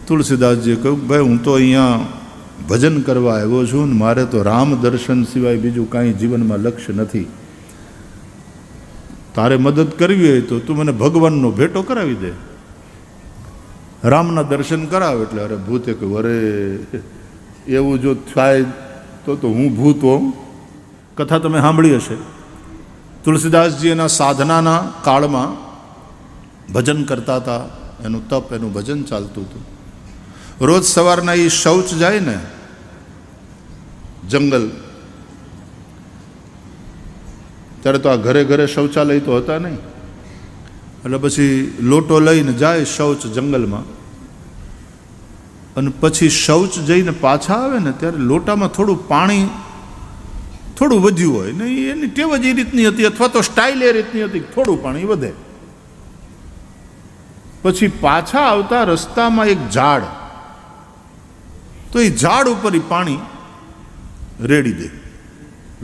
તુલસીદાસજીએ કહ્યું, ભાઈ હું તો અહીંયા ભજન કરવા આવ્યો છું ને મારે તો રામ દર્શન સિવાય બીજું કાંઈ જીવનમાં લક્ષ્ય નથી. તારે મદદ કરવી હોય તો તું મને ભગવાનનો ભેટો કરાવી દે, રામના દર્શન કરાવ. એટલે અરે ભૂતે કહ્યું, અરે એવું જો થાય તો હું ભૂત હોઉં. કથા તમે સાંભળી હશે. તુલસીદાસજી એના સાધનાના કાળમાં ભજન કરતા હતા, એનું તપ, એનું ભજન ચાલતું હતું. રોજ સવારના એ શૌચ જાય ને જંગલ, ત્યારે તો આ ઘરે ઘરે શૌચાલય તો હતા નહીં, એટલે પછી લોટો લઈને જાય શૌચ જંગલમાં, અને પછી શૌચ જઈને પાછા આવે ને ત્યારે લોટામાં થોડું પાણી થોડું વધ્યું હોય ને, એની ટેવ જ એ રીતની હતી અથવા તો સ્ટાઇલ એ રીતની હતી, થોડું પાણી વધે. પછી પાછા આવતા રસ્તામાં એક ઝાડ, તો એ ઝાડ ઉપર એ પાણી રેડી દે,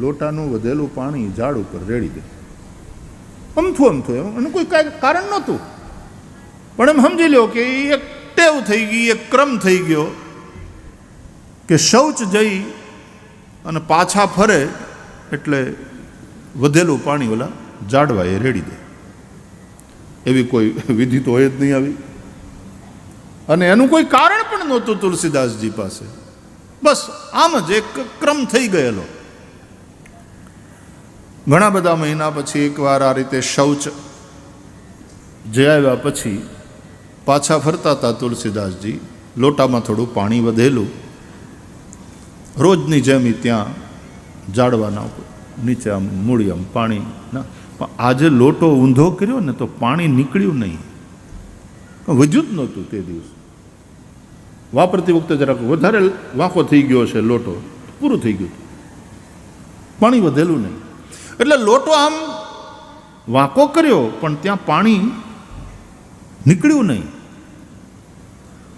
લોટાનું વધેલું પાણી ઝાડ ઉપર રેડી દે. અમથું એનું કોઈ કાંઈ કારણ નહોતું, પણ એમ સમજી લો કે એ એક ટેવ થઈ ગઈ, એક ક્રમ થઈ ગયો કે શૌચ જઈ અને પાછા ફરે એટલે વધેલું પાણી ઓલા ઝાડવા એ રેડી દે. એવી કોઈ વિધિ તો હોય જ નહીં આવી, અને એનું કોઈ કારણ પણ નહોતું તુલસીદાસજી પાસે. બસ આમ જ એક ક્રમ થઈ ગયેલો. ઘણા બધા મહિના પછી એકવાર આ રીતે શૌચ જે આવ્યા પછી પાછા ફરતા હતા તુલસીદાસજી, લોટામાં થોડું પાણી વધેલું, રોજની જેમ ત્યાં ઝાડવાના નીચે આમ મૂળી આમ પાણી ના. પણ આજે લોટો ઊંધો કર્યો ને તો પાણી નીકળ્યું નહીં, વધ્યું જ નહોતું તે દિવસે. વાપરતી વખતે જરાક વધારે વાંકો થઈ ગયો છે લોટો, પૂરું થઈ ગયું, પાણી વધેલું નહીં. એટલે લોટો આમ વાંકો કર્યો પણ ત્યાં પાણી નીકળ્યું નહીં.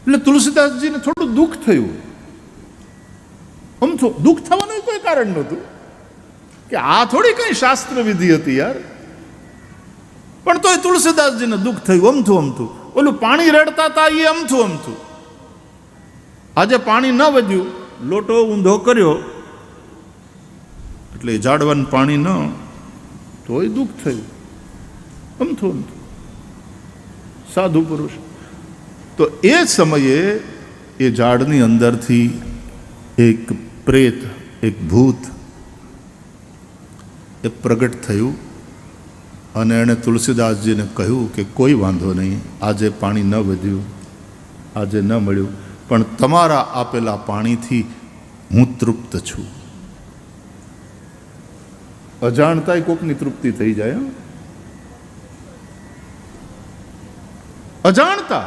એટલે તુલસીદાસજીને થોડું દુઃખ થયું. આમ દુઃખ થવાનું કોઈ કારણ નહોતું કે આ થોડી કઈ શાસ્ત્ર વિધિ હતી યાર, પણ તોય તુલસીદાસજીને દુઃખ થયું. અમથું ઓલું પાણી રેડતા હતા એ અમથું. આજે પાણી ન વધ્યું, લોટો ઊંધો કર્યો એટલે ઝાડવાનું પાણી ન, તોય દુઃખ થયું. અમથું સાધુ પુરુષ. તો એ સમયે એ ઝાડની અંદરથી એક પ્રેત, એક ભૂત એ પ્રગટ થયું, અને એણે તુલસીદાસજીને કહ્યું કે કોઈ વાંધો નહીં, આજે પાણી ન વધ્યું, આજે ન મળ્યું, પણ તમારા આપેલા પાણીથી હું તૃપ્ત છું. અજાણતા કોકની તૃપ્તિ થઈ જાય, અજાણતા.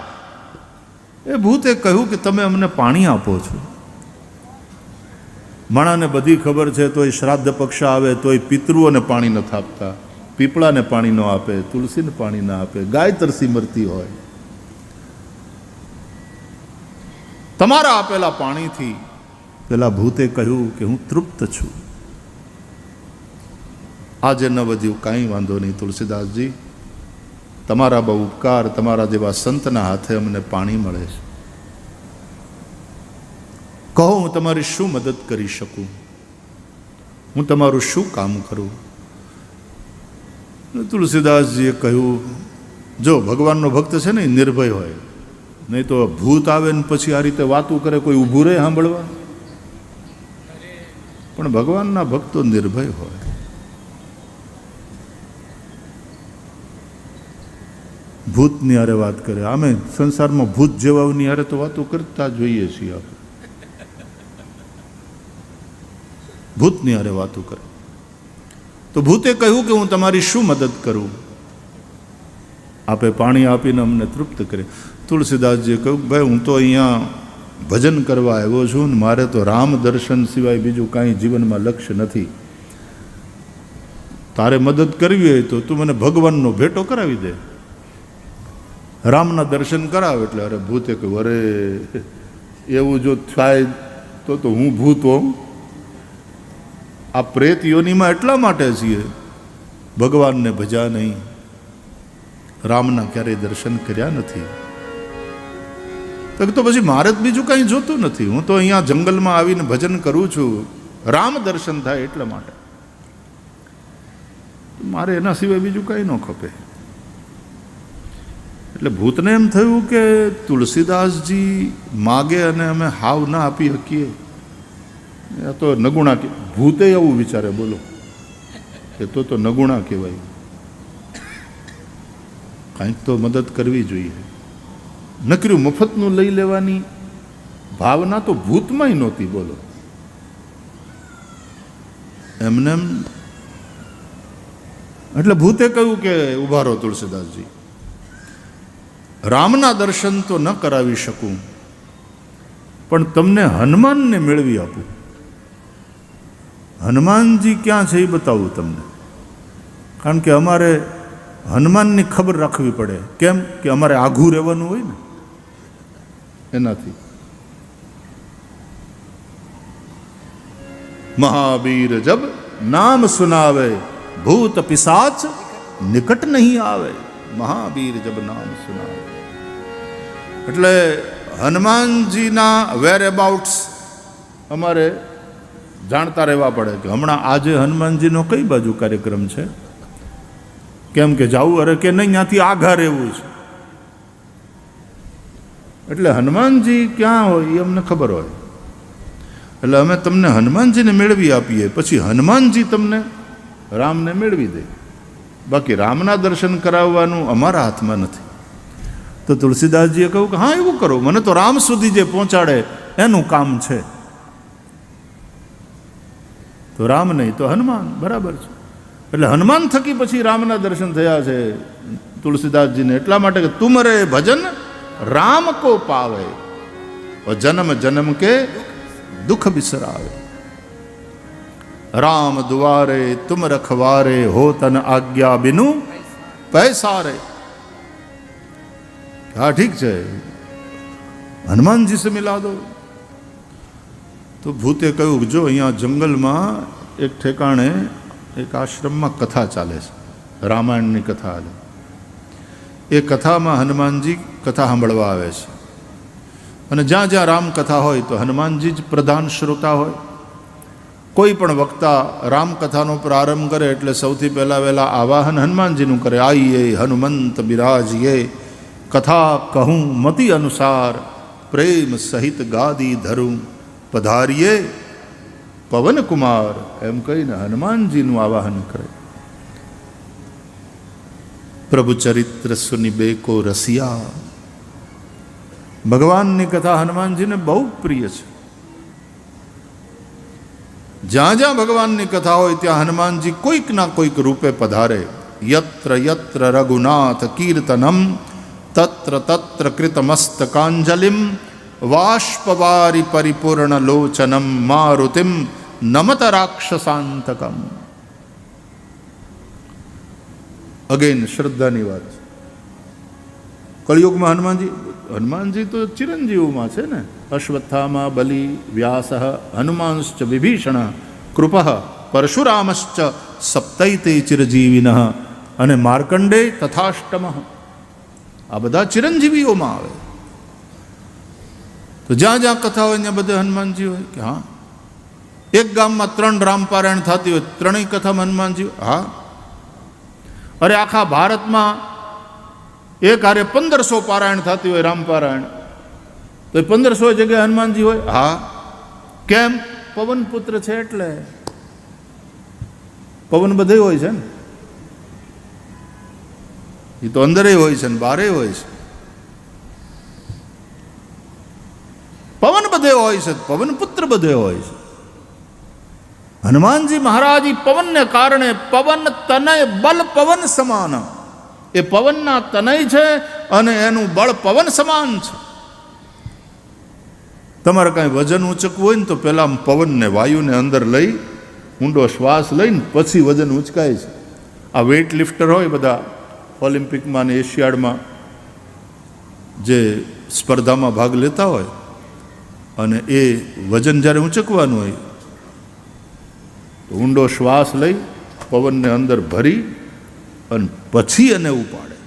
એ ભૂતે કહ્યું કે તમે અમને પાણી આપો છો. માણાને બધી ખબર છે, તોય શ્રાદ્ધ પક્ષ આવે તોય પિતૃઓને પાણી નથી આપતા, પીપળાને પાણી ન આપે, તુલસીને પાણી ના આપે, ગાય તરસી મરતી હોય. તમારા આપેલા પાણીથી પેલા ભૂતે કહ્યું કે હું તૃપ્ત છું. આજે ન વધ્યું, કાંઈ વાંધો નહીં તુલસીદાસજી, તમારા બહુ ઉપકાર, તમારા જેવા સંતના હાથે અમને પાણી મળે છે. કહો હું તમારી શું મદદ કરી શકું, હું તમારું શું કામ કરું? તુલસીદાસજીએ કહ્યું, જો ભગવાનનો ભક્ત છે ને એ નિર્ભય હોય, નહીં તો ભૂત આવે ને પછી આ રીતે વાતું કરે, કોઈ ઊભું રહે સાંભળવા? પણ ભગવાનના ભક્તો નિર્ભય હોય. ભૂતની હારે વાત કરે. અમે સંસારમાં ભૂત જેવાઓની હારે તો વાતો કરતા જોઈએ છીએ, આપણે ભૂતની હારે વાતો કરે. તો ભૂતે કહ્યું કે હું તમારી શું મદદ કરું? આપે પાણી આપીને અમને તૃપ્ત કરે. તુલસીદાસજીએ કહ્યું, ભાઈ હું તો અહીંયા ભજન કરવા આવ્યો છું ને મારે તો રામ દર્શન સિવાય બીજું કાંઈ જીવનમાં લક્ષ્ય નથી. તારે મદદ કરવી હોય તો તું મને ભગવાનનો ભેટો કરાવી દે, રામના દર્શન કરાવ. એટલે અરે ભૂતે કહ્યું, અરે એવું જો થાય તો હું ભૂત હોઉં. આ પ્રેત યોનિમાં એટલા માટે છીએ, ભગવાનને ભજ્યા નહીં, રામના ક્યારેય દર્શન કર્યા નથી. તો પછી મારે જ બીજું કંઈ જોતું નથી, હું તો અહીંયા જંગલમાં આવીને ભજન કરું છું, રામ દર્શન થાય એટલા માટે, મારે એના સિવાય બીજું કંઈ ન ખપે. એટલે ભૂતને એમ થયું કે તુલસીદાસજી માગે અને અમે હાવ ના આપી શકીએ, તો નગુણા. ભૂતે એવું વિચારે, બોલો, એ તો નગુણા કહેવાય, કાંઈક તો મદદ કરવી જોઈએ. નકર્યું મફતનું લઈ લેવાની ભાવના તો ભૂતમાંય નહોતી, બોલો. એમને એટલે ભૂતે કહ્યું કે ઉભા રહો તુલસીદાસજી, રામના દર્શન તો ન કરાવી શકું, પણ તમને હનુમાનને મેળવી આપું. હનુમાનજી ક્યાં છે એ બતાવું તમને, કારણ કે અમારે હનુમાનની ખબર રાખવી પડે. કેમ કે અમારે આઘું રહેવાનું હોય ને એનાથી. મહાવીર જબ નામ સુનાવે, ભૂત પિશાચ નિકટ નહીં આવે. મહાવીર જબ નામ સુનાવે, એટલે હનુમાનજીના વેર અબાઉટ્સ અમારે જાણતા રહેવા પડે કે હમણાં આજે હનુમાનજીનો કઈ બાજુ કાર્યક્રમ છે, કેમ કે જાવું અરે કે નહીં, ત્યાંથી આઘા રહેવું છે. એટલે હનુમાનજી ક્યાં હોય એ અમને ખબર હોય, એટલે અમે તમને હનુમાનજીને મેળવી આપીએ, પછી હનુમાનજી તમને રામને મેળવી દે. બાકી રામના દર્શન કરાવવાનું અમારા હાથમાં નથી. તો તુલસીદાસજીએ કહ્યું કે હા એવું કરો, મને તો રામ સુધી જે પહોંચાડે એનું કામ છે. તો રામ નહીં તો હનુમાન, બરાબર છે. એટલે હનુમાન થકી પછી રામના દર્શન થયા છે તુલસીદાસજીને, એટલા માટે કે તુમરે ભજન રામ કો પાવે, જન્મ જન્મ કે દુઃખ બિસરાવે. રામ दुआरे तुम रखवारे, हो तन आज्ञा बिनु पैसारे. हाँ ठीक है, हनुमान जी से मिला दो. તો ભૂતે કહ્યું જો અહીંયા જંગલમાં એક ઠેકાણે એક આશ્રમમાં કથા ચાલે છે, રામાયણની કથા હાલે. એ કથામાં હનુમાનજી કથા સાંભળવા આવે છે, અને જ્યાં જ્યાં રામકથા હોય તો હનુમાનજી જ પ્રધાન શ્રોતા હોય. કોઈ પણ વક્તા રામકથાનો પ્રારંભ કરે એટલે સૌથી વહેલા આવાહન હનુમાનજીનું કરે. આઈએ હનુમંત બિરાજીએ, કથા કહું મતિ અનુસાર, પ્રેમ સહિત ગાદી ધરું, પધારીએ પવન કુમાર. એમ કહીને હનુમાનજીનું આવાહન કરે. પ્રભુ ચરિત્ર સુનિબે કો રસિયા. ભગવાનની કથા હનુમાનજીને બહુ પ્રિય છે. જ્યાં જ્યાં ભગવાનની કથા હોય ત્યાં હનુમાનજી કોઈક ના કોઈક રૂપે પધારે. યત્ર યત્ર રઘુનાથ કીર્તનમ, તત્ર તત્ર કૃતમસ્તકાંજલિમ, વાષ્પવારી પરિપૂર્ણ લોચનમ, મારુતિમ નમત રાક્ષસાંતકમ. અગેન શ્રદ્ધાની વાત. કળિયુગમાં હનુમાનજી તો ચિરંજીવમાં છે ને. અશ્વત્થામા બલિ વ્યાસ હનુમાંશ્ચ વિભીષણ કૃપ પરશુરામશ્ચ સપ્તૈતે ચિરજીવિન અને માર્કંડે તથાષ્ટમ. આ બધા ચિરંજીવીઓમાં આવે. તો જ્યાં જ્યાં કથા હોય ત્યાં બધે હનુમાનજી હોય કે હા. એક ગામમાં 3 રામપારાયણ થતી હોય, 3 કથામાં હનુમાનજી. હા, અરે આખા ભારતમાં એક હારે 1500 પારાયણ થતી હોય રામપારાયણ, તો 1500 જગ્યાએ હનુમાનજી હોય. હા, કેમ? પવન પુત્ર છે એટલે. પવન બધે હોય છે ને, એ તો અંદરે હોય છે ને બારે હોય છે. પવન બધે હોય છે, પવન પુત્ર બધે હોય છે. હનુમાનજી મહારાજ પવનને કારણે, પવન તનય બલ પવન સમાન, એ પવનના તનય છે અને એનું બળ પવન સમાન છે. તમારે કાંઈ વજન ઉંચકવું હોય ને તો પહેલાં પવનને, વાયુને અંદર લઈ ઊંડો શ્વાસ લઈને પછી વજન ઉંચકાય છે. આ વેઇટ લિફ્ટર હોય બધા ઓલિમ્પિકમાં ને એશિયાડમાં જે સ્પર્ધામાં ભાગ લેતા હોય, અને એ વજન જ્યારે ઉંચકવાનું હોય તો ઊંડો શ્વાસ લઈ પવનને અંદર ભરી અને પછી એને ઉપાડે.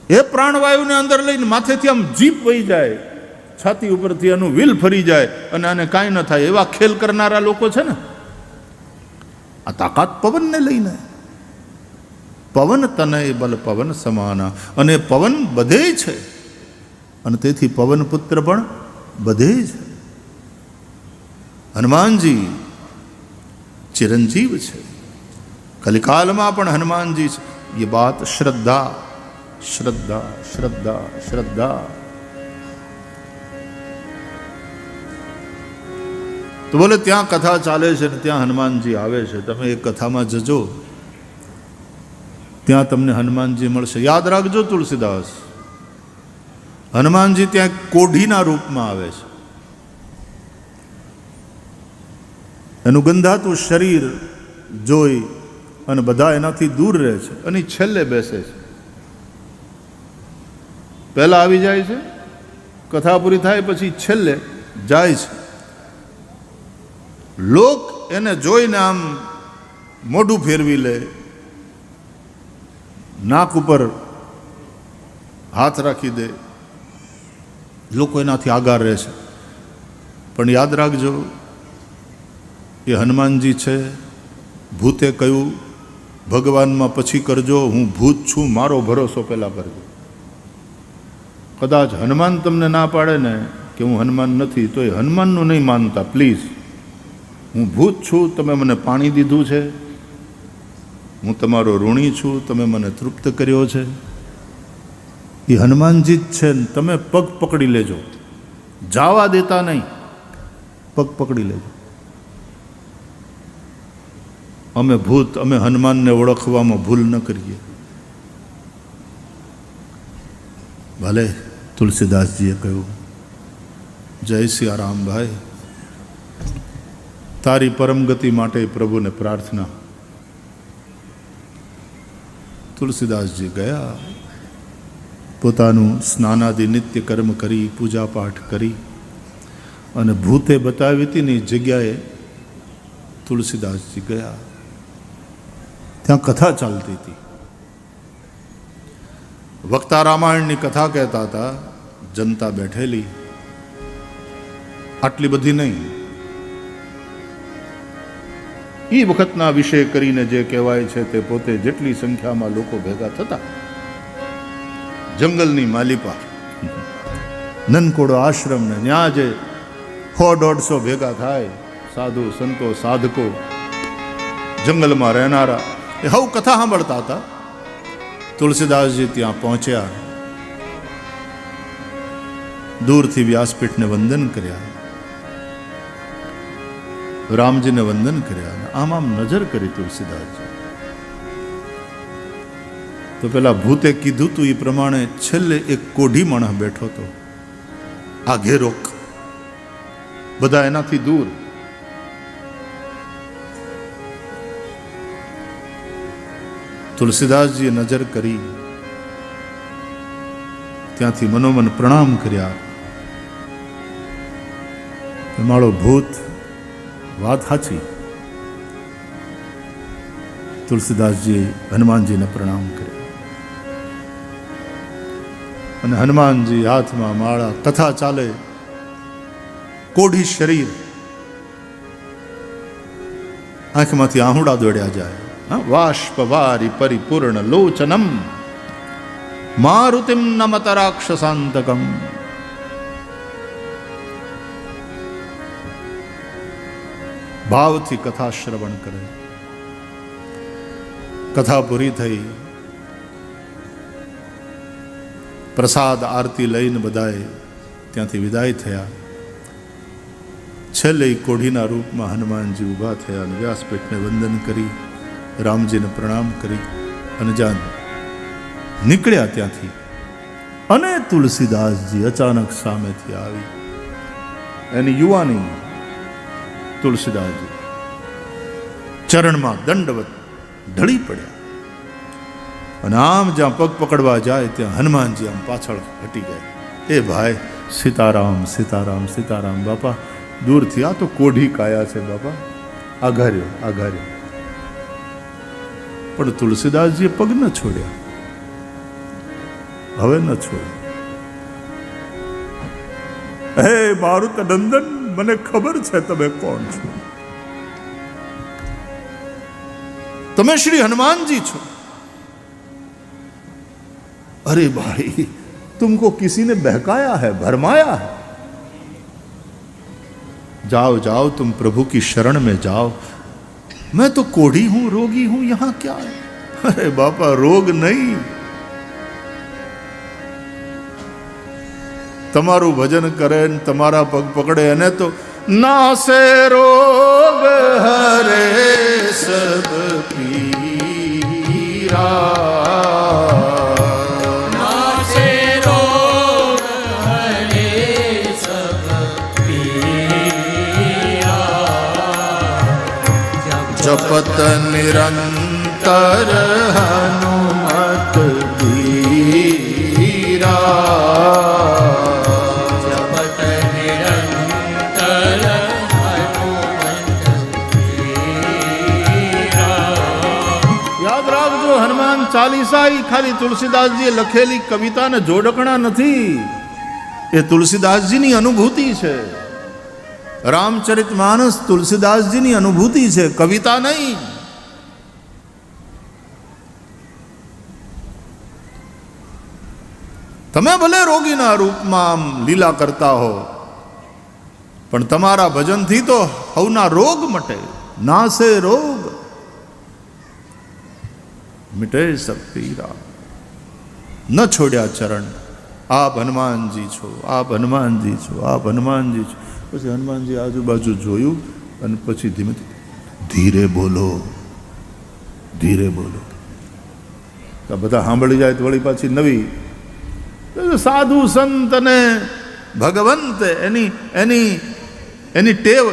એ પ્રાણવાયુને અંદર લઈને માથેથી આમ જીપ વહી જાય, છાતી ઉપરથી એનું વ્હીલ ફરી જાય અને આને કાંઈ ન થાય, એવા ખેલ કરનારા લોકો છે ને. આ તાકાત પવનને લઈને. પવન તનય બલ પવન સમાના, અને પવન બધે છે અને તેથી પવન પુત્ર પણ બધે છે. હનુમાનજી ચિરંજીવ છે, કલિકાલમાં પણ હનુમાનજી છે. ये बात श्रद्धा श्रद्धा श्रद्धा श्रद्धा. તો બોલે ત્યાં કથા ચાલે છે ને ત્યાં હનુમાનજી આવે છે. તમે એ કથામાં જજો, ત્યાં તમને હનુમાનજી મળશે. યાદ રાખજો તુલસીદાસ, હનુમાનજી ત્યાં કોઢીના રૂપમાં આવે છે. એનું ગંધાતું શરીર જોઈ અને બધા એનાથી દૂર રહે છે અને છેલ્લે બેસે છે. પહેલા આવી જાય છે, કથા પૂરી થાય પછી છેલ્લે જાય છે. લોક એને જોઈને આમ મોઢું ફેરવી લે, નાક ઉપર હાથ રાખી દે, લોકો એનાથી આગાર રહે છે. પણ યાદ રાખજો, એ હનુમાનજી છે. ભૂતે કહ્યું ભગવાનમાં પછી કરજો, હું ભૂત છું, મારો ભરોસો પહેલાં કરજો. કદાચ હનુમાન તમને ના પાડે ને કે હું હનુમાન નથી, તો એ હનુમાનનું નહીં માનતા પ્લીઝ. હું ભૂત છું, તમે મને પાણી દીધું છે, હું તમારો ઋણી છું, તમે મને તૃપ્ત કર્યો છે. એ હનુમાનજી જ છે ને તમે પગ પકડી લેજો, જાવા દેતા નહીં, પગ પકડી લેજો. અમે ભૂત, અમે હનુમાનને ઓળખવામાં ભૂલ ન કરીએ. ભલે તુલસીદાસજીએ કહ્યું, જય સિયારામ ભાઈ, તારી પરમગતિ માટે પ્રભુને પ્રાર્થના. તુલસીદાસજી ગયા, પોતાનું સ્નાનાદિ નિત્ય કર્મ કરી, પૂજા પાઠ કરી, અને ભૂતે બતાવી હતી ને એ જગ્યાએ તુલસીદાસજી ગયા. ત્યાં કથા ચાલતી હતી. વક્તા રામાયણની કથા કહેતા હતા. જનતા બેઠેલી, આટલી બધી નહીં. એ વખતના વિષય કરીને જે કહેવાય છે તે પોતે જેટલી સંખ્યામાં લોકો ભેગા થતા, જંગલની માલિપા, નનકોડો આશ્રમ ને ત્યાં જે 100-150 ભેગા થાય, સાધુ સંતો સાધકો, જંગલમાં રહેનારા, એ હવ કથા સાંભળતા હતા. તુલસીદાસજી ત્યાં પહોંચ્યા, દૂરથી વ્યાસપીઠને વંદન કર્યા, રામજીને વંદન કર્યા. આમ આમ નજર કરી તુલસીદાસજી. તો પેલા ભૂતે કીધું તું એ પ્રમાણે છેલ્લે એક કોઢી માણસ બેઠો હતો, આ ઘેરોક, બધા એનાથી દૂર. તુલસીદાસજીએ નજર કરી, ત્યાંથી મનોમન પ્રણામ કર્યા. મારો ભૂત, વાત સાચી. તુલસીદાસજીએ હનુમાનજીને પ્રણામ કર્યા અને હનુમાનજી હાથમાં માળા, કથા ચાલે, કોઢી શરીર, આંખમાંથી આહુડા દોડ્યા જાય. વાષ્પવારી પરિપૂર્ણ લોચનમ મારુતિમ નમત રાક્ષસાંતકમ. ભાવથી કથા શ્રવણ કરે. કથા પૂરી થઈ, પ્રસાદ આરતી લઈને બધાએ ત્યાંથી વિદાય થયા. છેલ્લે કોઢીના રૂપમાં હનુમાનજી ઊભા થયા અને વ્યાસપીઠને વંદન કરી, રામજીને પ્રણામ કરી અને જ્યાં નીકળ્યા ત્યાંથી, અને તુલસીદાસજી અચાનક સામેથી આવી. એની યુવાની તુલસીદાસજી ચરણમાં દંડવત ઢળી પડ્યા. અને આમ જ્યાં પગ પકડવા જાય ત્યાં હનુમાનજી આમ પાછળ હટી ગયા. એ ભાઈ, સીતારામ સીતારામ સીતારામ. બાપા દૂરથી, આ તો કોઢી કાયા છે બાપા, આઘાર્યો આઘાર્યો. પણ તુલસીદાસજીએ પગ ન છોડ્યા. હવે ન છોડ. હે મારુત નંદન, મને ખબર છે તમે કોણ છો. તમે શ્રી હનુमानજી છો. अरे भाई, तुमको किसी ने बहकाया है, भरमाया है. जाओ जाओ, तुम प्रभु की शरण में जाओ. मैं तो कोढ़ी हूं, रोगी हूं, यहां क्या है. अरे बापा, रोग नहीं, તમારું ભજન કરે ને તમારા પગ પકડે અને તો નાસે રોગ હરે સબ પીરા. जपत निरंतर हनुमत धीरा. जपत निरंतर हनुमत धीरा. याद રાખજો, હનુમાન ચાલીસા ખાલી તુલસીદાસજીએ લખેલી કવિતા ને જોડકણા નથી. એ તુલસીદાસજીની અનુભૂતિ છે. રામચરિતમાનસ તુલસીદાસજીની અનુભૂતિ છે, કવિતા નહીં. તમે ભલે રોગીના રૂપમાં આમ લીલા કરતા હો, પણ તમારા ભજનથી તો હવના રોગ મટે. નાસે રોગ મિટે સબ પીરા. ન છોડ્યા ચરણ. આપ હનુમાનજી છો, આપ હનુમાનજી છો, આપ હનુમાનજી છો. પછી હનુમાનજી આજુબાજુ જોયું અને પછી ધીમે ધીરે બોલો, ધીરે બોલો. બધા સાંભળી જાય તો વળી પાછી નવી. સાધુ સંત અને ભગવંત એની એની એની ટેવ,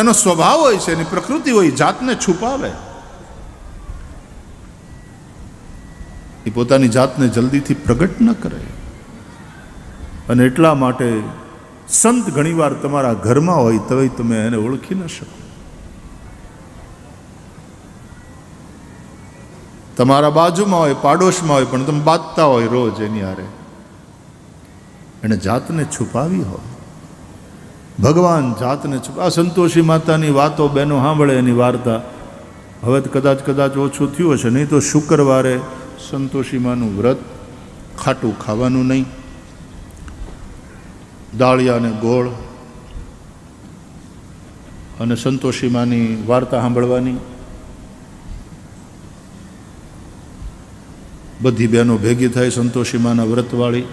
એનો સ્વભાવ હોય છે, એની પ્રકૃતિ હોય, જાતને છુપાવે. એ પોતાની જાતને જલ્દીથી પ્રગટ ન કરે. અને એટલા માટે સંત ઘણીવાર તમારા ઘરમાં હોય તો તમે એને ઓળખી ન શકો. તમારા બાજુમાં હોય, પાડોશમાં હોય, પણ તમે બાંધતા હોય રોજ એની હારે. એને જાતને છુપાવી હોય. ભગવાન જાતને છુપા. સંતોષી માતાની વાતો બહેનો સાંભળે, એની વાર્તા. હવે તો કદાચ ઓછું થયું હશે, નહીં તો શુક્રવારે સંતોષી માનું વ્રત, ખાટું ખાવાનું નહીં, દાળિયા અને ગોળ, અને સંતોષી માની વાર્તા સાંભળવાની. બધી બહેનો ભેગી થાય સંતોષી માના વ્રતવાળી.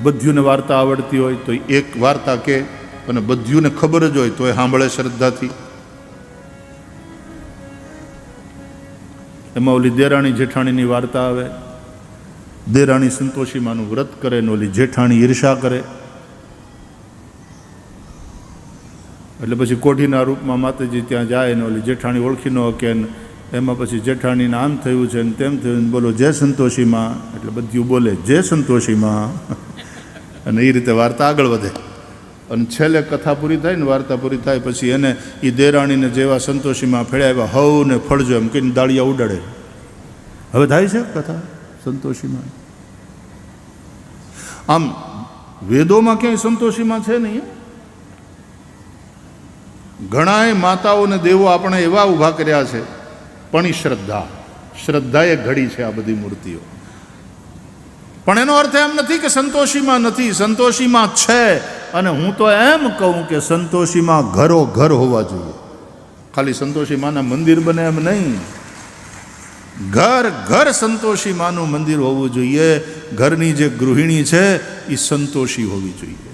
બધ્યુંને વાર્તા આવડતી હોય તો એક વાર્તા કે, અને બધ્યુંને ખબર જ હોય તો એ સાંભળે શ્રદ્ધાથી. એમાં ઓલી દેરાણી જેઠાણીની વાર્તા આવે. દેરાણી સંતોષી માનું વ્રત કરે ને ઓલી જેઠાણી ઈર્ષા કરે. એટલે પછી કોઠીના રૂપમાં માતાજી ત્યાં જાય ને ઓલી જેઠાણી ઓળખી ન શકે. એમાં પછી જેઠાણીને આમ થયું છે ને તેમ થયું ને, બોલો જય સંતોષી માં. એટલે બધું બોલે જય સંતોષી માં. અને એ રીતે વાર્તા આગળ વધે. અને છેલ્લે કથા પૂરી થાય ને, વાર્તા પૂરી થાય પછી એને એ દેરાણીને જેવા સંતોષીમાં ફેળ્યા હવ ને ફળજો એમ કહીને દાળિયા ઉડાડે. હવે થાય છે કથા સંતોષીમાં. આમ વેદોમાં ક્યાંય સંતોષીમાં છે નહીં. ઘણાય માતાઓ ને દેવો આપણે એવા ઊભા કર્યા છે, પણ એ શ્રદ્ધાએ ઘડી છે આ બધી મૂર્તિઓ. પણ એનો અર્થ એમ નથી કે સંતોષીમાં નથી, સંતોષીમાં છે. અને હું તો એમ કહું કે સંતોષીમાં ઘરો ઘર હોવા જોઈએ. ખાલી સંતોષી માના મંદિર બને એમ નહીં, ઘર ઘર સંતોષી માનું મંદિર હોવું જોઈએ. ઘરની જે ગૃહિણી છે એ સંતોષી હોવી જોઈએ.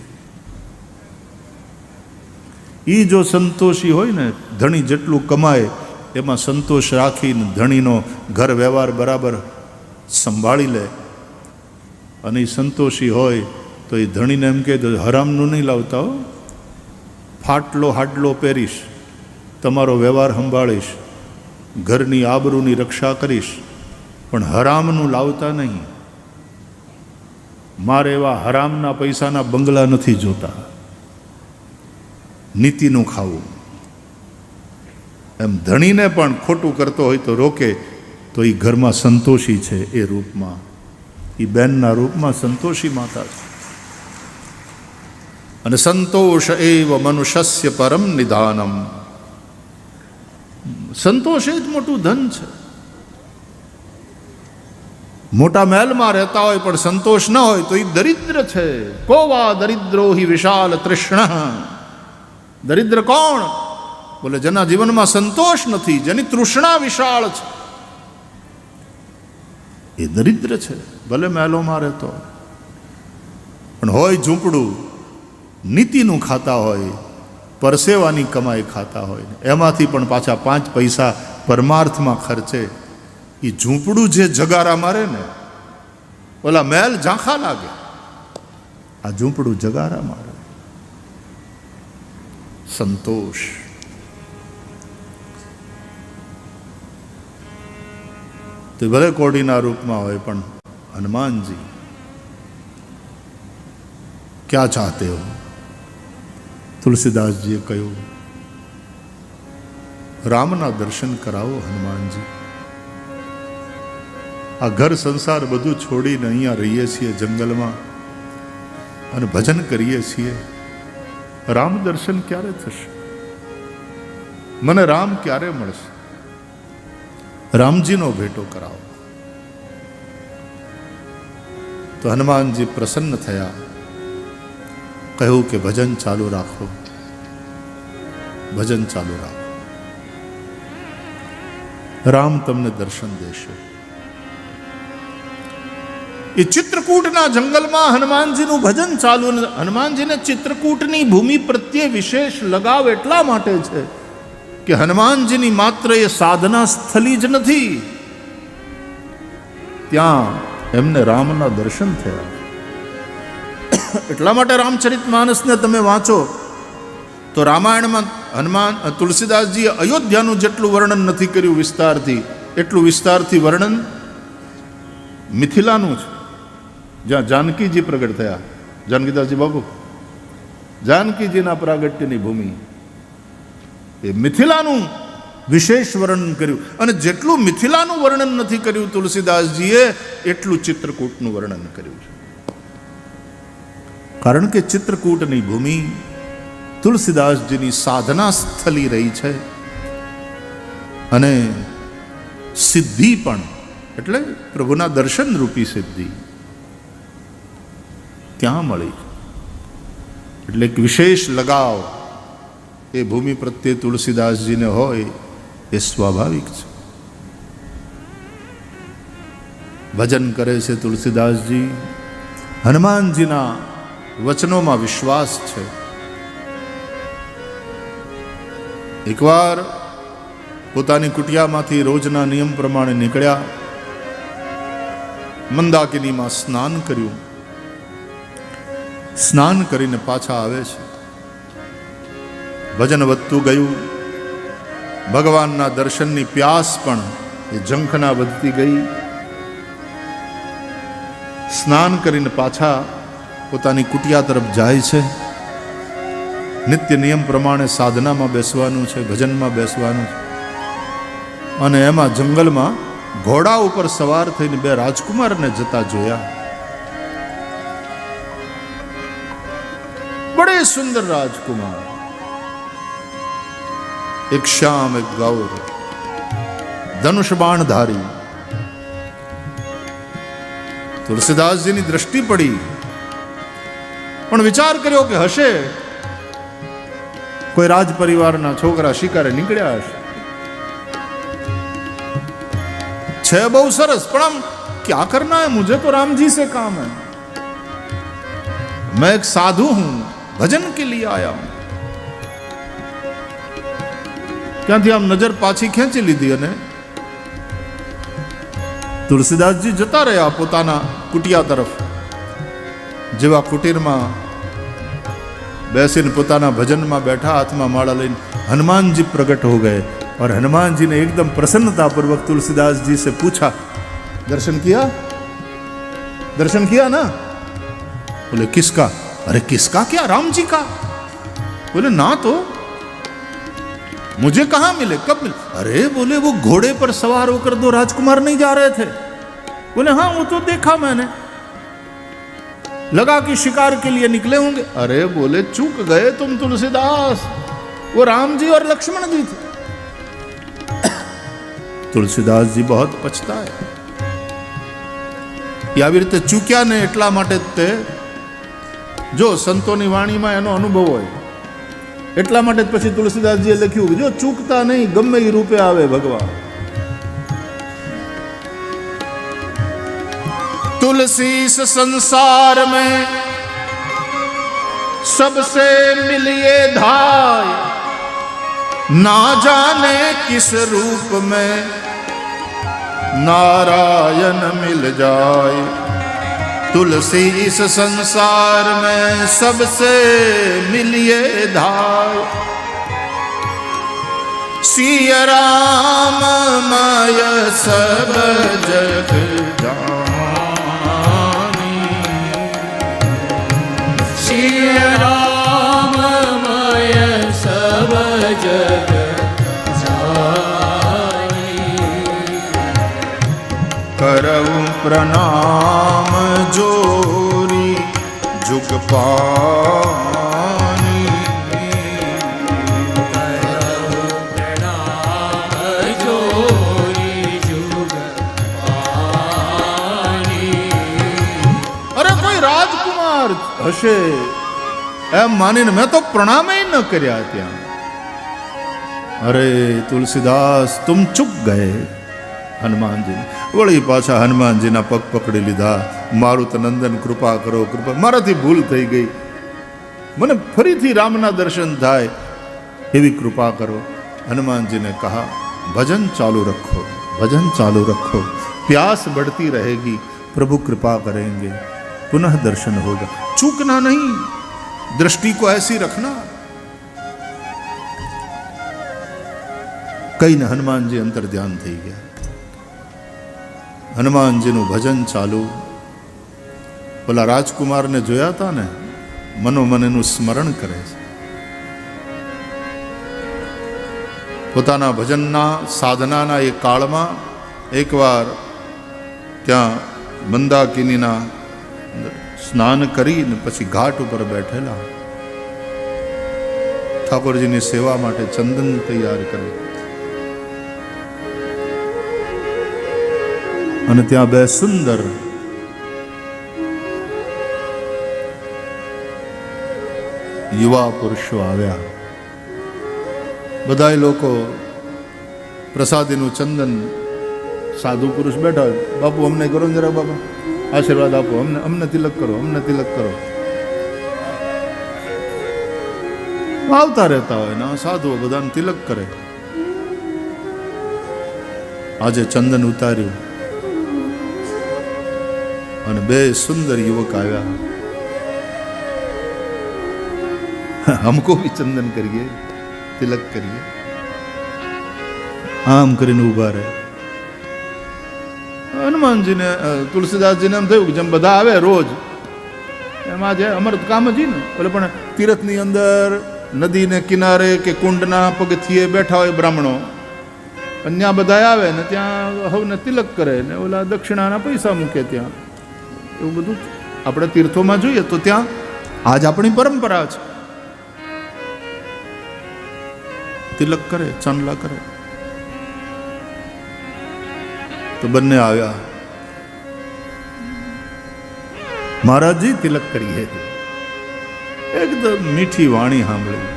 એ જો સંતોષી હોય ને, ધણી જેટલું કમાય એમાં સંતોષ રાખીને ધણીનો ઘર વ્યવહાર બરાબર સંભાળી લે, અને એ સંતોષી હોય તો એ ધણીને એમ કહે તો હરામનું નહીં લાવતા હો, ફાટલો હાડલો પહેરીશ, તમારો વ્યવહાર સંભાળીશ, ઘરની આબરૂની રક્ષા કરીશ, પણ હરામનું લાવતા નહીં. મારે એવા હરામના પૈસાના બંગલા નથી જોતા, નીતિનું ખાવું. એમ ધણીને પણ ખોટું કરતો હોય તો રોકે, તો એ ઘરમાં સંતોષી છે, એ રૂપમાં, એ બેનના રૂપમાં સંતોષી માતા છે. અને સંતોષ એવ મનુષ્યસ્ય પરમ નિધાનમ. સંતોષ એ જ મોટું ધન છે. મોટા મહેલમાં રહેતા હોય પણ સંતોષ ન હોય તો એ દરિદ્ર છે. કોવા દરિદ્રો હિ વિશાલ તૃષ્ણ. દરિદ્ર કોણ? બોલે જેના જીવનમાં સંતોષ નથી, જેની તૃષ્ણા વિશાળ છે, એ દરિદ્ર છે. ભલે મહેલોમાં રહેતો હોય પણ હોય ઝૂંપડું, નીતિનું ખાતા હોય, પરસેવાની કમાઈ ખાતા હોય, એમાંથી પણ પાછા 5 પૈસા પરમાર્થમાં ખર્ચે. એ ઝૂંપડું જે જગારા મારે ને, ઓલા મહેલ ઝાંખા લાગે, આ ઝૂંપડું જગારા મારે. સંતોષ. તે ભલે કોડીના રૂપમાં હોય પણ હનુમાનજી ક્યાં ચાહતે હો? તુલસીદાસજીએ કહ્યું, રામના દર્શન કરાવો હનુમાનજી. આ ઘર સંસાર બધું છોડીને અહીંયા રહીએ છીએ જંગલમાં અને ભજન કરીએ છીએ. રામ દર્શન ક્યારે થશે? મને રામ ક્યારે મળશે? રામજીનો ભેટો કરાવો. તો હનુમાનજી પ્રસન્ન થયા, કહ્યું કે ભજન ચાલુ રાખો, ભજન ચાલુ રાખો, રામ તમને દર્શન દેશે. એ ચિત્રકૂટના જંગલમાં હનુમાનજીનું ભજન ચાલુ. હનુમાનજીને ચિત્રકૂટની ભૂમિ પ્રત્યે વિશેષ લગાવ એટલા માટે છે કે હનુમાનજીની માત્ર એ સાધના સ્થલી જ નથી, ત્યાં એમને રામના દર્શન થયા. એટલા માટે રામચરિતમાનસને તમે વાંચો તો રામાયણમાં તુલસીદાસજીએ અયોધ્યાનું જેટલું વર્ણન નથી કર્યું વિસ્તારથી, એટલું વિસ્તારથી વર્ણન મિથિલાનું છે, જ્યાં જાનકીજી પ્રગટ થયા. જાનકીદાસજી બાપુ, જાનકીજીના પ્રાગટ્યની ભૂમિ, એ મિથિલાનું વિશેષ વર્ણન કર્યું. અને જેટલું મિથિલાનું વર્ણન નથી કર્યું તુલસીદાસજીએ, એટલું ચિત્રકૂટનું વર્ણન કર્યું છે. કારણ કે ચિત્રકૂટની ભૂમિ તુલસીદાસજીની સાધના સ્થલી રહી છે અને સિદ્ધિ પણ, એટલે પ્રભુના દર્શન રૂપી સિદ્ધિ ત્યાં મળી. એટલે એક વિશેષ લગાવ એ ભૂમિ પ્રત્યે તુલસીદાસજીને હોય એ સ્વાભાવિક છે. ભજન કરે છે તુલસીદાસજી, હનુમાનજીના વચનોમાં વિશ્વાસ છે. એકવાર પોતાની કુટિયામાંથી રોજના નિયમ પ્રમાણે નીકળ્યા, મંદાકિનીમાં સ્નાન કર્યું, સ્નાન કરીને પાછા આવે છે. ભજન વધતું ગયું, ભગવાનના દર્શનની પ્યાસ પણ એ ઝંખના વધતી ગઈ. સ્નાન કરીને પાછા પોતાની કુટિયા તરફ જાય છે. નિત્ય નિયમ પ્રમાણે સાધનામાં બેસવાનું છે, ભજનમાં બેસવાનું છે. અને એમાં જંગલમાં ઘોડા ઉપર સવાર થઈને 2 રાજકુમારને જતા જોયા. બડે સુંદર રાજકુમાર, એક શ્યામ એક ગૌર, ધનુષ બાણધારી. તુલસીદાસજીની દ્રષ્ટિ પડી, પણ વિચાર કર્યો કે હશે કોઈ રાજ પરિવારના છોકરા શિકારે નીકળ્યા હશે. છે બહુ સરસ, પણ આમ क्या करना है, मुझे तो राम जी से काम है, मैं एक साधु हूं, भजन के लिए आया हूं. ત્યાંથી આમ નજર પાછી ખેંચી લીધી અને તુલસીદાસજી જતા રહ્યા પોતાના કુટિયા તરફ. જેવા કુટીરમાં બેસીને પોતાના ભજનમાં बैठा, हाथ में माला लઈને हनुमान जी प्रकट हो गए और हनुमान जी ने एकदम प्रसन्नता पूर्वक तुलसीदास जी से पूछा, दर्शन किया? दर्शन किया ना? बोले किसका? अरे किसका क्या, राम जी का? बोले ना तो मुझे कहां मिले, कब मिले? अरे बोले वो घोड़े पर सवार होकर दो राजकुमार नहीं जा रहे थे? बोले हाँ वो तो देखा मैंने, लगा कि शिकार के लिए निकले होंगे। अरे बोले चूक गए तुम तुलसीदास, वो राम जी और लक्ष्मण जी थे। तुलसीदास जी बहुत पछताए, આવી રીતે ચૂક્યા ને એટલા માટે તે જો સંતોની વાણીમાં એનો અનુભવ હોય એટલા માટે પછી તુલસીદાસજીએ લખ્યું કે જો ચૂકતા નહીં ગમે એ રૂપે આવે ભગવાન। तुलसी इस संसार में सबसे मिलिए धाय, ना जाने किस रूप में नारायण मिल जाए। तुलसी इस संसार में सबसे मिलिए धाय, सिय राम माय सब जग जानी। सिय राम माय सब जग करऊं प्रणाम जोरी जुग पानी। करऊं प्रणाम जोरी जुग पानी। अरे कोई राजकुमार हशे एम मानीने मैं तो प्रणाम ही न कर्या त्या। अरे तुलसीदास तुम चूक गए। હનુમાનજી વળી પાછા હનુમાનજીના પગ પકડી લીધા। મારુત નંદન કૃપા કરો, કૃપા, મારાથી ભૂલ થઈ ગઈ, મને ફરીથી રામના દર્શન થાય એવી કૃપા કરો। હનુમાનજીને કહા ભજન ચાલू रखो, भजन चालू रखो, प्यास बढ़ती रहेगी, प्रभु कृपा करेंगे, पुनः दर्शन होगा। चूकना नहीं, दृष्टि को ऐसी रखना। कई न हनुमान जी अंतर ध्यान थी गया। હનુમાનજીનું ભજન ચાલુ। પેલા રાજકુમારને જોયા હતા ને, મનોમન એનું સ્મરણ કરે છે। પોતાના ભજનના સાધનાના એ કાળમાં એકવાર ત્યાં મંદાકિનીના સ્નાન કરીને પછી ઘાટ ઉપર બેઠેલા ઠાકોરજીની સેવા માટે ચંદન તૈયાર કરે અને ત્યાં બે સુંદર યુવા પુરુષો આવ્યા। બધાય લોકો પ્રસાદીનું ચંદન, સાધુ પુરુષ બેઠા, બાપુ અમને કરો જરા, બાપા આશીર્વાદ આપો, અમને તિલક કરો, અમને તિલક કરો। આવતા રહેતા હોય ને સાધુઓ બધાને તિલક કરે। આજે ચંદન ઉતાર્યું અને બે સુંદર યુવક આવ્યા। हमको भी चंदन करिए, तिलक करिए, આમ કરીને ઊભા રહે। હનુમાનજીને તુલસીદાસજીને એમ થયું કે જેમ બધા આવે રોજ એમ આજે અમારું કામ જ ને, એટલે પણ તીર્થની અંદર નદીને કિનારે કે કુંડના પગથિયે બેઠા હોય બ્રાહ્મણો, અને ત્યાં બધા આવે ને ત્યાં હવને તિલક કરે ને ઓલા દક્ષિણાના પૈસા મૂકે ત્યાં, એવું બધું આપણે તીર્થોમાં જોઈએ તો ત્યાં આજ આપણી પરંપરા છે। તિલક કરે, ચાંદલા કરે। તો બંને આવ્યા, મહારાજજી તિલક કરીએ। એકદમ મીઠી વાણી સાંભળી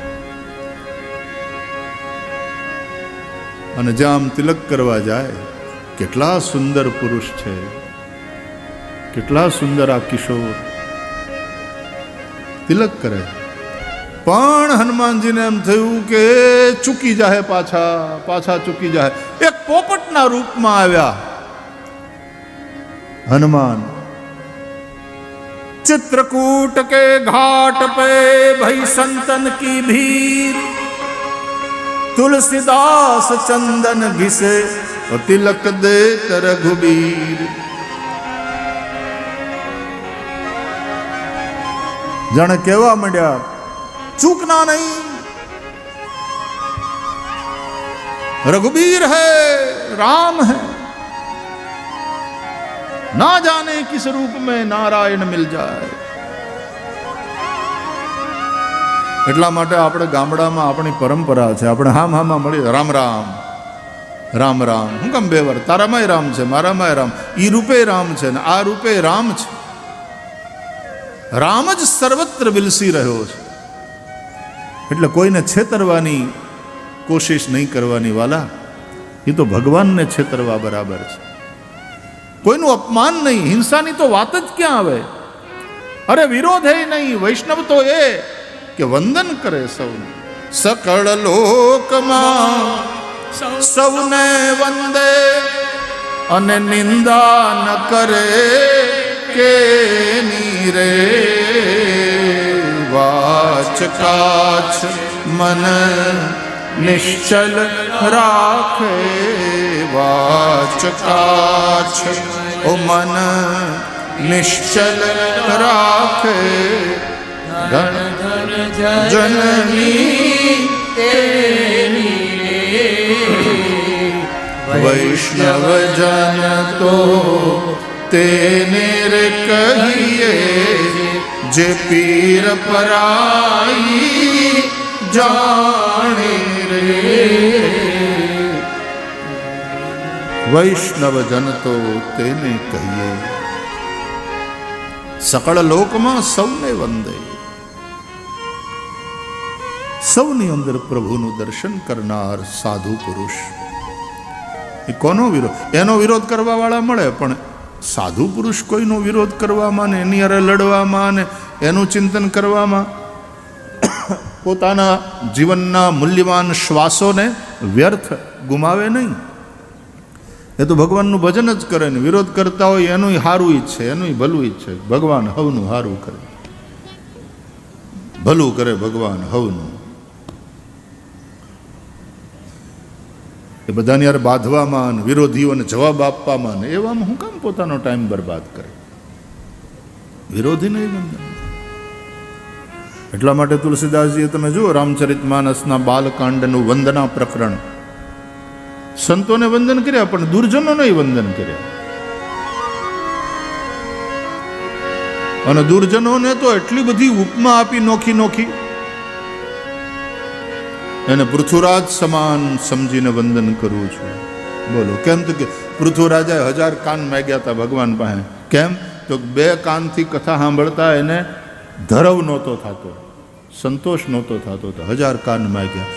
અને જ્યાં આમ તિલક કરવા જાય, કેટલા સુંદર પુરુષ છે, કેટલા સુંદર આ કિશોર તિલક કરે। પણ હનુમાનજીને એમ થયું કે ચૂકી જાય, પાછા ચૂકી જાય। એક પોપટના રૂપમાં આવ્યા હનુમાન। चित्रकूट के घाट पे भई संतन की भीड़, तुलसीदास चंदन घिसे और तिलक दे रघुबीर। જાણે કહેવા માંડ્યા ચૂકના નહીં, रघुबीर है राम है, ना जाने किस रूप में नारायण मिल जाए. એટલા માટે આપણે ગામડામાં આપણી પરંપરા છે, આપણે હામાં મળી રામ રામ રામ રામ. હું કેમ બે વાર? તારામાંય રામ છે, મારામાંય રામ. ઈ રૂપે રામ છે ને આ રૂપે રામ છે. રામ જ સર્વત્ર વિલસી રહ્યો છે. એટલે કોઈને છેતરવાની કોશિશ નહીં કરવાની વાલા. એ તો ભગવાનને છેતરવા બરાબર છે. કોઈનું અપમાન નહીં, હિંસાની તો વાત જ ક્યાં આવે. અરે વિરોધ નહીં. વૈષ્ણવ તો એ કે વંદન કરે સૌને. સકળ લોકમાં સૌને વંદે અને નિંદા ન કરે કે નીરે. વાચ કાચ મન નિશ્ચલ રાખે. વાચ કાચ ઓ મન નિશ્ચલ રાખે. ધન જનની વૈષ્ણવ જન તો તેને રે કહીએ જે પીર પરાઈ જાણે રે. વૈષ્ણવ જન તો તેને કહીએ. સકળ લોકમાં સૌને વંદે. સૌની અંદર પ્રભુનું દર્શન કરનાર સાધુ પુરુષ. એ કોનો વિરોધ? એનો વિરોધ કરવા વાળા મળે, પણ સાધુ પુરુષ કોઈનો વિરોધ કરવામાં ને એની અરે લડવામાં ને એનું ચિંતન કરવામાં પોતાના જીવનના મૂલ્યવાન શ્વાસોને વ્યર્થ ગુમાવે નહીં. એ તો ભગવાનનું ભજન જ કરે ને વિરોધ કરતા હોય એનું હારું ઈચ્છે, એનું ભલું ઈચ્છે. ભગવાન હવનું હારું કરે, ભલું કરે ભગવાન હવનું. એ બધાની યાર બાંધવામાં વિરોધીઓને જવાબ આપવામાં ને એવામાં હું કામ પોતાનો ટાઈમ બરબાદ કરે? વિરોધી નહીં બંધન. એટલા માટે તુલસીદાસજીએ તમે જુઓ રામચરિતમાનસના બાલકાંડનું વંદના પ્રકરણ. સંતોને વંદન કર્યા પણ દુર્જનોને વંદન કર્યા. અને દુર્જનોને તો એટલી બધી ઉપમા આપી નોખી નોખી. એને પૃથ્વીરાજ સમાન સમજીને વંદન કરું છું. બોલો કેમ? તો કે પૃથ્વીરાજાએ 1000 કાન માગ્યા હતા ભગવાન પાસે. કેમ? તો 2 કાનથી કથા સાંભળતા એને ધરવ નહોતો થતો, સંતોષ નહોતો થતો, તો 1000 કાન માગ્યા.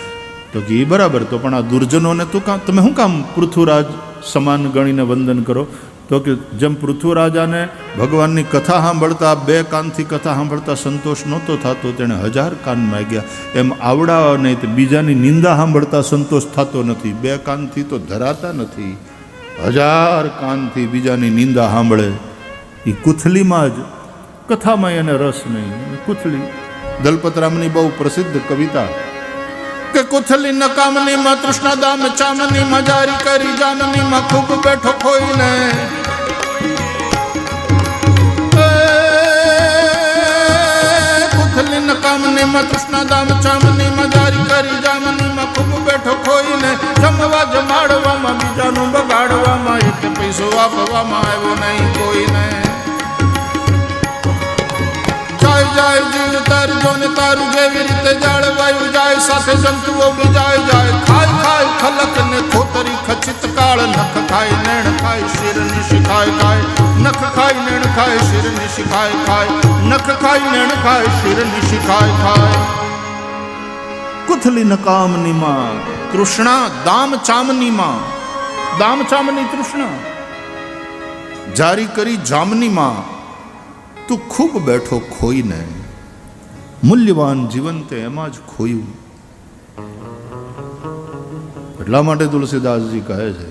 તો કે એ બરાબર, તો પણ આ દુર્જનોને તો તમે શું કામ પૃથ્વીરાજ સમાન ગણીને વંદન કરો? તો કે જેમ પૃથ્વીરાજાને ભગવાનની કથા સાંભળતા 2 કાનથી કથા સાંભળતા સંતોષ નહોતો થતો, તેણે 1000 કાન માગ્યા. એમ આવડા નહીં તો બીજાની નિંદા સાંભળતા સંતોષ થતો નથી. 2 કાનથી તો ધરાતા નથી. 1000 કાનથી બીજાની નિંદા સાંભળે. એ કુથલીમાં જ, કથામાં એને રસ નહીં. કુથલી દલપતરામની બહુ પ્રસિદ્ધ કવિતા કે કુથલી નકામની માં તૃષ્ણા દામ ચામની માં જારી કરી જાનની માં ખૂબ બેઠો ખોઈને. કુથલી નકામની માં તૃષ્ણા દામ ચામની માં જારી કરી જાનની માં ખૂબ બેઠો ખોઈને. જમવા જમાડવામાં બીજાનું બગાડવામાં એક પૈસો આપવામાં આવ્યો નહીં કોઈને. જાય જાય જીવ તરજો ને તારું જેવી રીતે જાળવાયું જાય, સાથે જંતુઓ બીજાય જાય. ખાય ખાય ખલક ને ખોતરી ખચિત કાળ. નખ ખાય નેણ ખાય શિર નિશિખાય ખાય. નખ ખાય નેણ ખાય શિર નિશિખાય ખાય. નખ ખાય નેણ ખાય શિર નિશિખાય ખાય. કુથલી નકામની માં તૃષ્ણા દામ ચામની માં. દામ ચામની તૃષ્ણા જારી કરી જામની માં. તું ખૂબ બેઠો ખોઈને. મૂલ્યવાન જીવન તે એમાં જ ખોયું. એટલા માટે તુલસીદાસજી કહે છે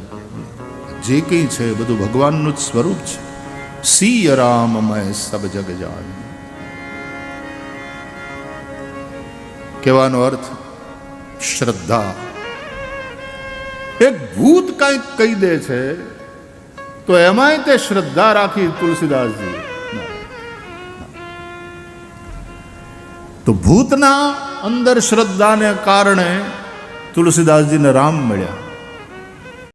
જે કંઈ છે બધું ભગવાનનું જ સ્વરૂપ છે. સિય રામમય સબ જગ જાન. કહેવાનો અર્થ શ્રદ્ધા. એક ભૂત કંઈક કહી દે છે તો એમાંય તે શ્રદ્ધા રાખી તુલસીદાસજી. તો ભૂતના અંદર શ્રદ્ધાને કારણે તુલસીદાસજીને રામ મળ્યા.